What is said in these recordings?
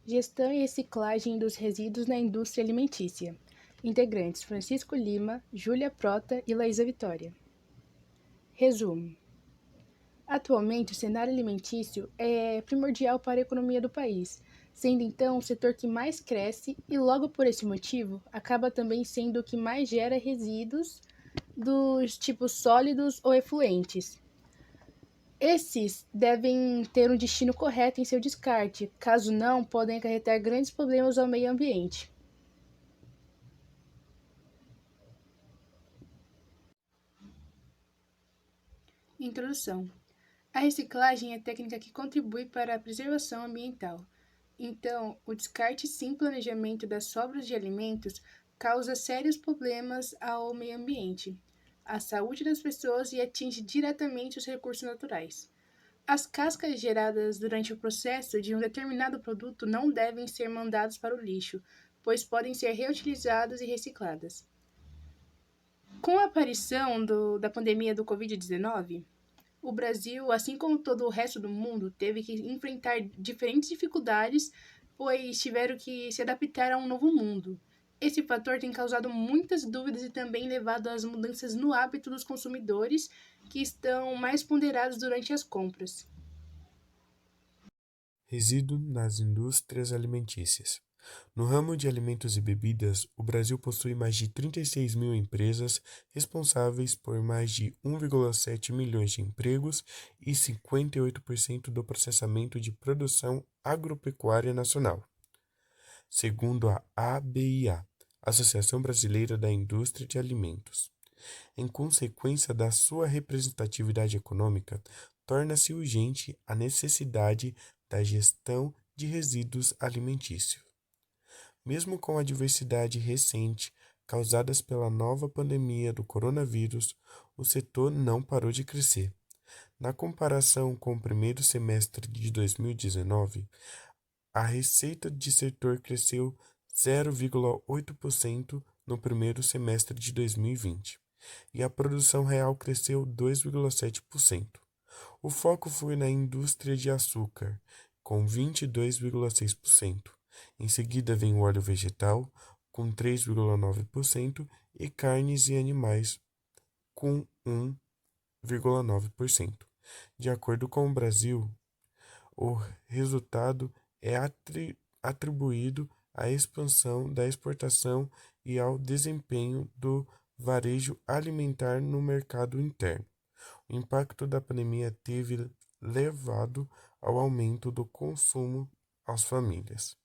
Gestão e reciclagem dos resíduos na indústria alimentícia. Integrantes: Francisco Lima, Júlia Prota e Laísa Vitória. Resumo. Atualmente, o cenário alimentício é primordial para a economia do país, sendo então o setor que mais cresce e, logo por esse motivo, acaba também sendo o que mais gera resíduos dos tipos sólidos ou efluentes. Esses devem ter um destino correto em seu descarte, caso não, podem acarretar grandes problemas ao meio ambiente. Introdução. A reciclagem é a técnica que contribui para a preservação ambiental. Então, o descarte sem planejamento das sobras de alimentos causa sérios problemas ao meio ambiente, à saúde das pessoas e atinge diretamente os recursos naturais. As cascas geradas durante o processo de um determinado produto não devem ser mandadas para o lixo, pois podem ser reutilizadas e recicladas. Com a aparição da pandemia do Covid-19, o Brasil, assim como todo o resto do mundo, teve que enfrentar diferentes dificuldades, pois tiveram que se adaptar a um novo mundo. Esse fator tem causado muitas dúvidas e também levado às mudanças no hábito dos consumidores, que estão mais ponderados durante as compras. Resíduo nas indústrias alimentícias. No ramo de alimentos e bebidas, o Brasil possui mais de 36 mil empresas responsáveis por mais de 1,7 milhões de empregos e 58% do processamento de produção agropecuária nacional, segundo a ABIA, Associação Brasileira da Indústria de Alimentos. Em consequência da sua representatividade econômica, torna-se urgente a necessidade da gestão de resíduos alimentícios. Mesmo com a diversidade recente causadas pela nova pandemia do coronavírus, o setor não parou de crescer. Na comparação com o primeiro semestre de 2019, a receita de setor cresceu 0,8% no primeiro semestre de 2020 e a produção real cresceu 2,7%. O foco foi na indústria de açúcar, com 22,6%. Em seguida vem o óleo vegetal, com 3,9%, e carnes e animais, com 1,9%. De acordo com o Brasil, o resultado é atribuído à expansão da exportação e ao desempenho do varejo alimentar no mercado interno. O impacto da pandemia teve levado ao aumento do consumo às famílias.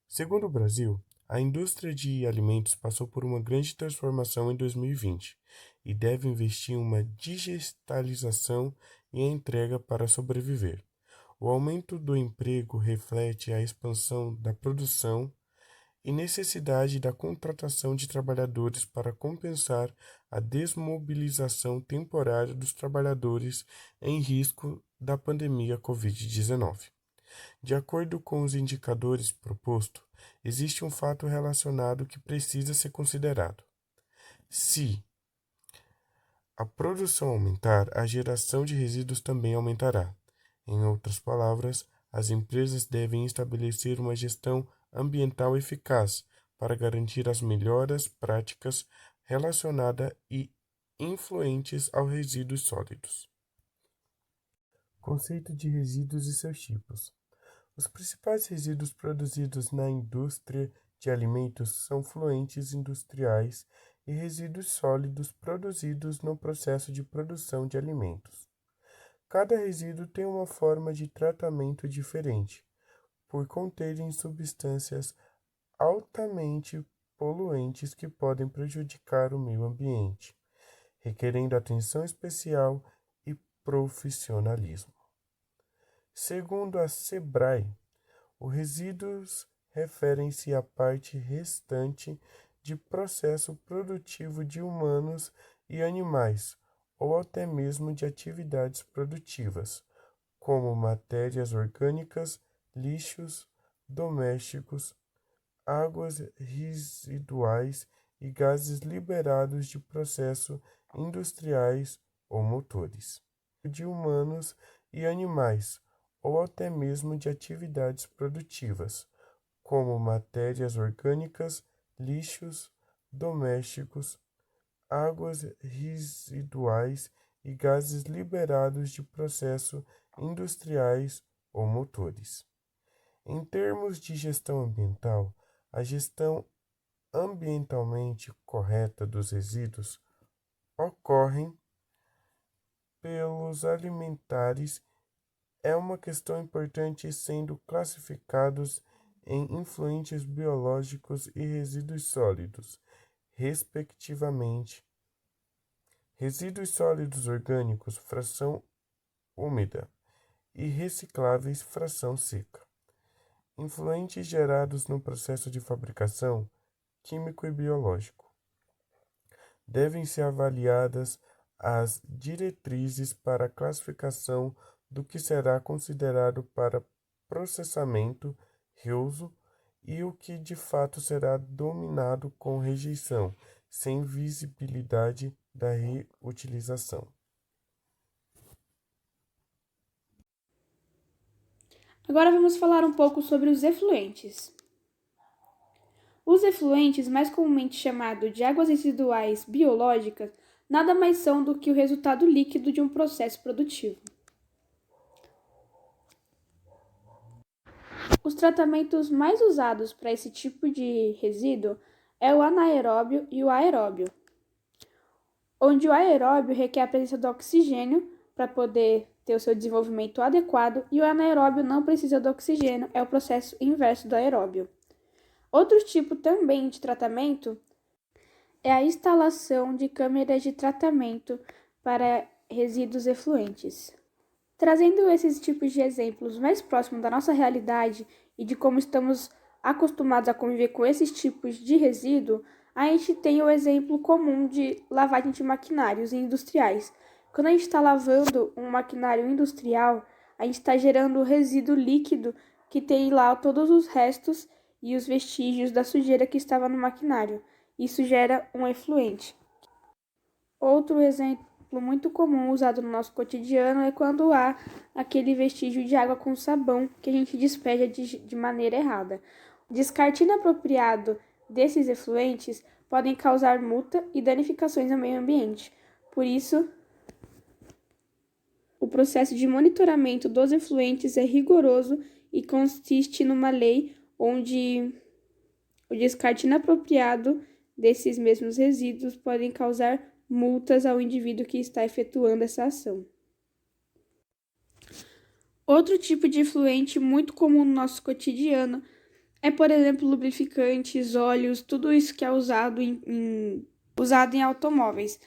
Segundo o Brasil, a indústria de alimentos passou por uma grande transformação em 2020 e deve investir em uma digitalização e entrega para sobreviver. O aumento do emprego reflete a expansão da produção e necessidade da contratação de trabalhadores para compensar a desmobilização temporária dos trabalhadores em risco da pandemia Covid-19. De acordo com os indicadores propostos, existe um fato relacionado que precisa ser considerado. Se a produção aumentar, a geração de resíduos também aumentará. Em outras palavras, as empresas devem estabelecer uma gestão ambiental eficaz para garantir as melhores práticas relacionadas e influentes aos resíduos sólidos. Conceito de resíduos e seus tipos. Os principais resíduos produzidos na indústria de alimentos são fluentes industriais e resíduos sólidos produzidos no processo de produção de alimentos. Cada resíduo tem uma forma de tratamento diferente, por conterem substâncias altamente poluentes que podem prejudicar o meio ambiente, requerendo atenção especial e profissionalismo. Segundo a SEBRAE, os resíduos referem-se à parte restante de processo produtivo de humanos e animais, ou até mesmo de atividades produtivas, como matérias orgânicas, lixos domésticos, águas residuais e gases liberados de processos industriais ou motores, de humanos e animais, ou até mesmo de atividades produtivas, como matérias orgânicas, lixos domésticos, águas residuais e gases liberados de processos industriais ou motores. Em termos de gestão ambiental, a gestão ambientalmente correta dos resíduos ocorre pelos alimentares é uma questão importante, sendo classificados em influentes biológicos e resíduos sólidos, respectivamente. Resíduos sólidos orgânicos, fração úmida, e recicláveis, fração seca. Influentes gerados no processo de fabricação, químico e biológico. Devem ser avaliadas as diretrizes para a classificação do que será considerado para processamento, reuso e o que de fato será dominado com rejeição, sem visibilidade da reutilização. Agora vamos falar um pouco sobre os efluentes. Os efluentes, mais comumente chamados de águas residuais biológicas, nada mais são do que o resultado líquido de um processo produtivo. Os tratamentos mais usados para esse tipo de resíduo é o anaeróbio e o aeróbio, onde o aeróbio requer a presença do oxigênio para poder ter o seu desenvolvimento adequado e o anaeróbio não precisa do oxigênio, é o processo inverso do aeróbio. Outro tipo também de tratamento é a instalação de câmeras de tratamento para resíduos efluentes. Trazendo esses tipos de exemplos mais próximos da nossa realidade e de como estamos acostumados a conviver com esses tipos de resíduo, a gente tem o exemplo comum de lavagem de maquinários industriais. Quando a gente está lavando um maquinário industrial, a gente está gerando resíduo líquido que tem lá todos os restos e os vestígios da sujeira que estava no maquinário. Isso gera um efluente. Outro exemplo muito comum usado no nosso cotidiano é quando há aquele vestígio de água com sabão que a gente despeja de maneira errada. O descarte inapropriado desses efluentes podem causar multa e danificações ao meio ambiente. Por isso, o processo de monitoramento dos efluentes é rigoroso e consiste numa lei onde o descarte inapropriado desses mesmos resíduos podem causar multas ao indivíduo que está efetuando essa ação. Outro tipo de efluente muito comum no nosso cotidiano é, por exemplo, lubrificantes, óleos, tudo isso que é usado em automóveis.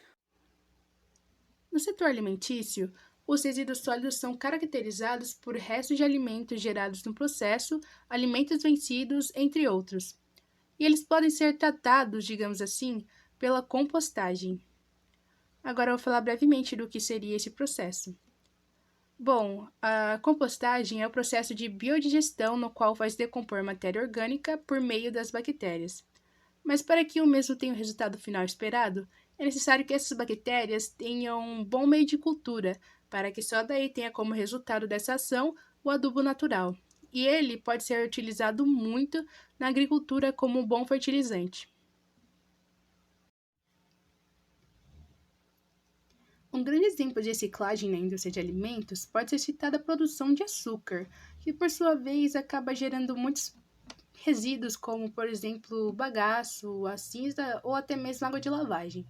No setor alimentício, os resíduos sólidos são caracterizados por restos de alimentos gerados no processo, alimentos vencidos, entre outros. E eles podem ser tratados, digamos assim, pela compostagem. Agora eu vou falar brevemente do que seria esse processo. Bom, a compostagem é o processo de biodigestão no qual faz decompor matéria orgânica por meio das bactérias. Mas para que o mesmo tenha o resultado final esperado, é necessário que essas bactérias tenham um bom meio de cultura, para que só daí tenha como resultado dessa ação o adubo natural. E ele pode ser utilizado muito na agricultura como um bom fertilizante. Um grande exemplo de reciclagem na indústria de alimentos pode ser citada a produção de açúcar, que por sua vez acaba gerando muitos resíduos, como por exemplo bagaço, a cinza ou até mesmo água de lavagem.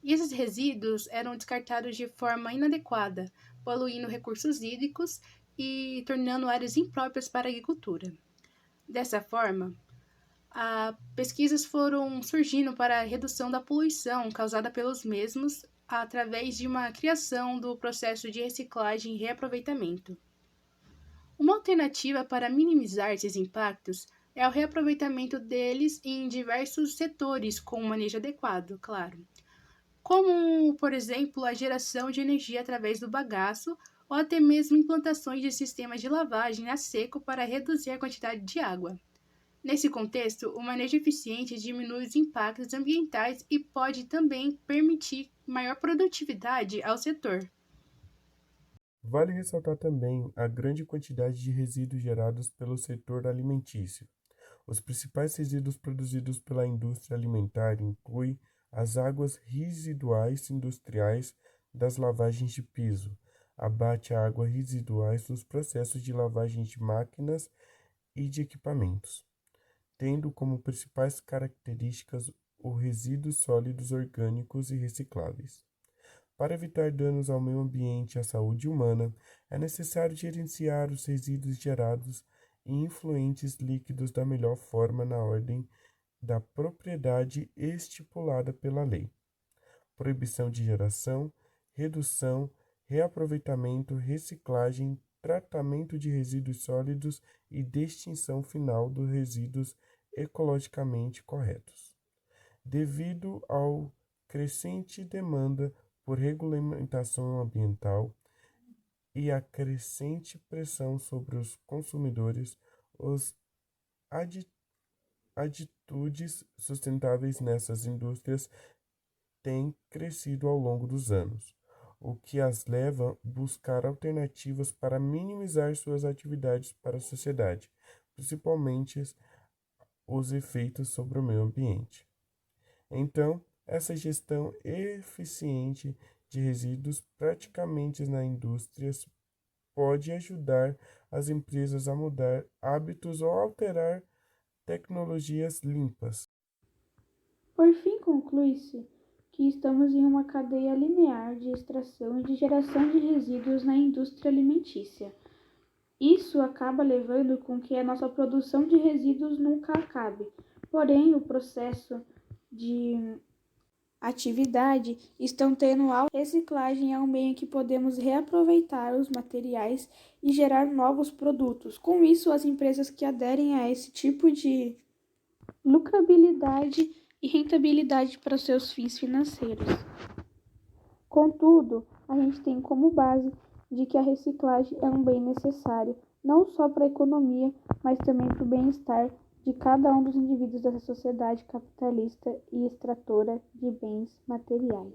E esses resíduos eram descartados de forma inadequada, poluindo recursos hídricos e tornando áreas impróprias para a agricultura. Dessa forma, pesquisas foram surgindo para a redução da poluição causada pelos mesmos através de uma criação do processo de reciclagem e reaproveitamento. Uma alternativa para minimizar esses impactos é o reaproveitamento deles em diversos setores com um manejo adequado, claro, como, por exemplo, a geração de energia através do bagaço ou até mesmo implantações de sistemas de lavagem a seco para reduzir a quantidade de água. Nesse contexto, o manejo eficiente diminui os impactos ambientais e pode também permitir maior produtividade ao setor. Vale ressaltar também a grande quantidade de resíduos gerados pelo setor alimentício. Os principais resíduos produzidos pela indústria alimentar incluem as águas residuais industriais das lavagens de piso, abate a água residuais dos processos de lavagem de máquinas e de equipamentos, tendo como principais características os resíduos sólidos orgânicos e recicláveis. Para evitar danos ao meio ambiente e à saúde humana, é necessário gerenciar os resíduos gerados e influentes líquidos da melhor forma na ordem da propriedade estipulada pela lei. Proibição de geração, redução, reaproveitamento, reciclagem, tratamento de resíduos sólidos e distinção final dos resíduos ecologicamente corretos. Devido ao crescente demanda por regulamentação ambiental e a crescente pressão sobre os consumidores, os atitudes sustentáveis nessas indústrias têm crescido ao longo dos anos, o que as leva a buscar alternativas para minimizar suas atividades para a sociedade, principalmente os efeitos sobre o meio ambiente. Então, essa gestão eficiente de resíduos praticamente na indústria pode ajudar as empresas a mudar hábitos ou alterar tecnologias limpas. Por fim, conclui-se que estamos em uma cadeia linear de extração e de geração de resíduos na indústria alimentícia. Isso acaba levando com que a nossa produção de resíduos nunca acabe. Porém, o processo de atividade estão tendo alta reciclagem, é um meio que podemos reaproveitar os materiais e gerar novos produtos. Com isso, as empresas que aderem a esse tipo de lucrabilidade e rentabilidade para os seus fins financeiros. Contudo, a gente tem como base de que a reciclagem é um bem necessário, não só para a economia, mas também para o bem-estar de cada um dos indivíduos dessa sociedade capitalista e extratora de bens materiais.